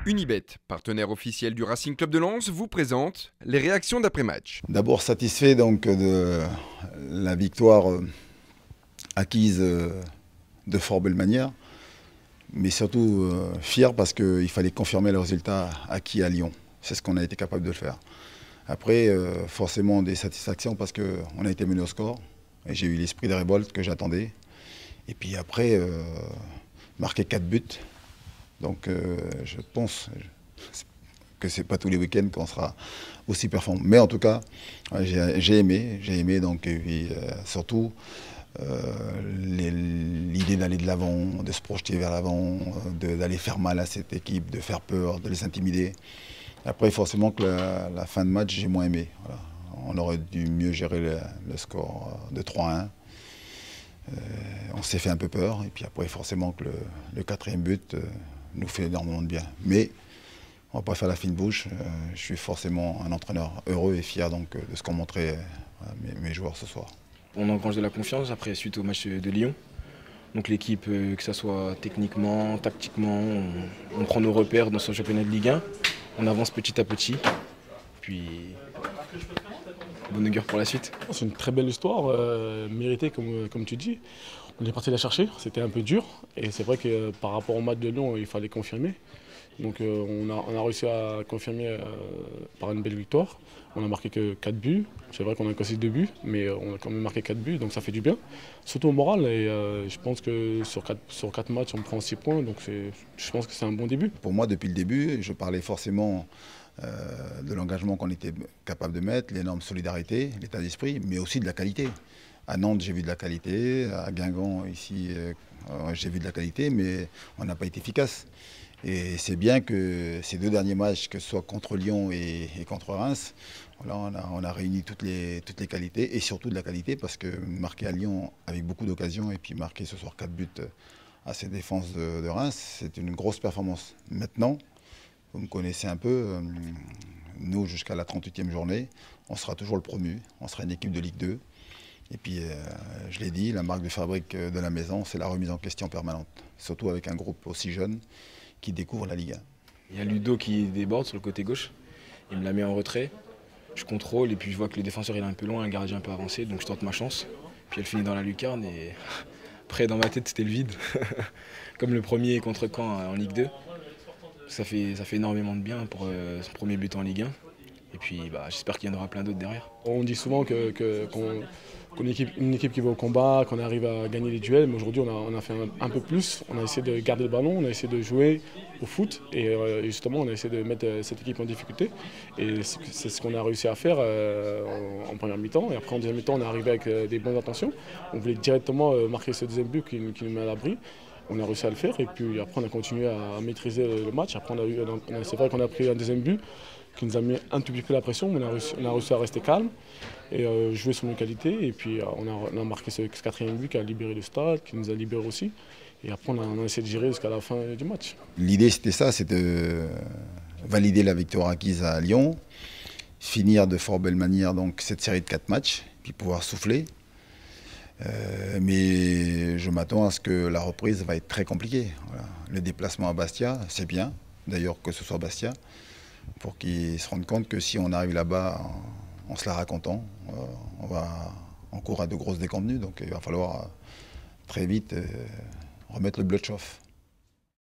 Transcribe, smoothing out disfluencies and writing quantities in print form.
Unibet, partenaire officiel du Racing Club de Lens, vous présente les réactions d'après-match. D'abord satisfait donc de la victoire acquise de fort belle manière, mais surtout fier parce qu'il fallait confirmer le résultat acquis à Lyon. C'est ce qu'on a été capable de faire. Après, forcément des satisfactions parce qu'on a été mené au score et j'ai eu l'esprit de révolte que j'attendais. Et puis après, marquer 4 buts. Donc je pense que ce n'est pas tous les week-ends qu'on sera aussi performant. Mais en tout cas, j'ai aimé donc, et puis, surtout l'idée d'aller de l'avant, de se projeter vers l'avant, d'aller faire mal à cette équipe, de faire peur, de les intimider. Après, forcément que la fin de match, j'ai moins aimé. Voilà. On aurait dû mieux gérer le score de 3-1. On s'est fait un peu peur. Et puis après, forcément que le quatrième but nous fait énormément de bien. Mais on ne va pas faire la fine bouche. Je suis forcément un entraîneur heureux et fier donc, de ce qu'ont montré mes joueurs ce soir. On engrange de la confiance après suite au match de Lyon. Donc l'équipe, que ce soit techniquement, tactiquement, on prend nos repères dans ce championnat de Ligue 1. On avance petit à petit. Puis bonne augure pour la suite. C'est une très belle histoire, méritée comme tu dis. On est parti la chercher, c'était un peu dur. Et c'est vrai que par rapport au match de Lyon, il fallait confirmer. Donc on a réussi à confirmer par une belle victoire. On a marqué que 4 buts. C'est vrai qu'on a cassé 2 buts, mais on a quand même marqué 4 buts, donc ça fait du bien. Surtout au moral, et je pense que sur 4 matchs, on prend 6 points, donc je pense que c'est un bon début. Pour moi, depuis le début, je parlais forcément de l'engagement qu'on était capable de mettre, l'énorme solidarité, l'état d'esprit, mais aussi de la qualité. À Nantes, j'ai vu de la qualité, à Guingamp, ici, j'ai vu de la qualité, mais on n'a pas été efficace. Et c'est bien que ces 2 derniers matchs, que ce soit contre Lyon et contre Reims, voilà, on a réuni toutes les qualités, et surtout de la qualité, parce que marquer à Lyon avec beaucoup d'occasions, et puis marquer ce soir 4 buts à ces défenses de Reims, c'est une grosse performance. Maintenant, vous me connaissez un peu, nous, jusqu'à la 38e journée, on sera toujours le promu, on sera une équipe de Ligue 2. Et puis, je l'ai dit, la marque de fabrique de la maison, c'est la remise en question permanente. Surtout avec un groupe aussi jeune qui découvre la Ligue 1. Il y a Ludo qui déborde sur le côté gauche. Il me la met en retrait. Je contrôle et puis je vois que le défenseur il est un peu loin, le gardien un peu avancé. Donc je tente ma chance. Puis elle finit dans la lucarne et après dans ma tête c'était le vide. Comme le premier contre Caen en Ligue 2. Ça fait énormément de bien pour son premier but en Ligue 1. Et puis j'espère qu'il y en aura plein d'autres derrière. On dit souvent qu'on est une équipe qui va au combat, qu'on arrive à gagner les duels, mais aujourd'hui on a fait un peu plus. On a essayé de garder le ballon, on a essayé de jouer au foot et justement on a essayé de mettre cette équipe en difficulté. Et c'est ce qu'on a réussi à faire en première mi-temps. Et après en deuxième mi-temps on est arrivé avec des bonnes intentions. On voulait directement marquer ce deuxième but qui nous met à l'abri. On a réussi à le faire et puis après on a continué à maîtriser le match. Après c'est vrai qu'on a pris un deuxième but qui nous a mis un tout petit peu la pression, mais on a réussi à rester calme et jouer sur nos qualités. Et puis on a marqué ce quatrième but qui a libéré le stade, qui nous a libérés aussi. Et après on a essayé de gérer jusqu'à la fin du match. L'idée c'était ça, c'était de valider la victoire acquise à Lyon, finir de fort belle manière donc, cette série de 4 matchs, puis pouvoir souffler. Mais je m'attends à ce que la reprise va être très compliquée. Voilà. Le déplacement à Bastia, c'est bien, d'ailleurs que ce soit Bastia, pour qu'ils se rendent compte que si on arrive là-bas en se la racontant, on court à de grosses déconvenues, donc il va falloir très vite remettre le blood chauffe.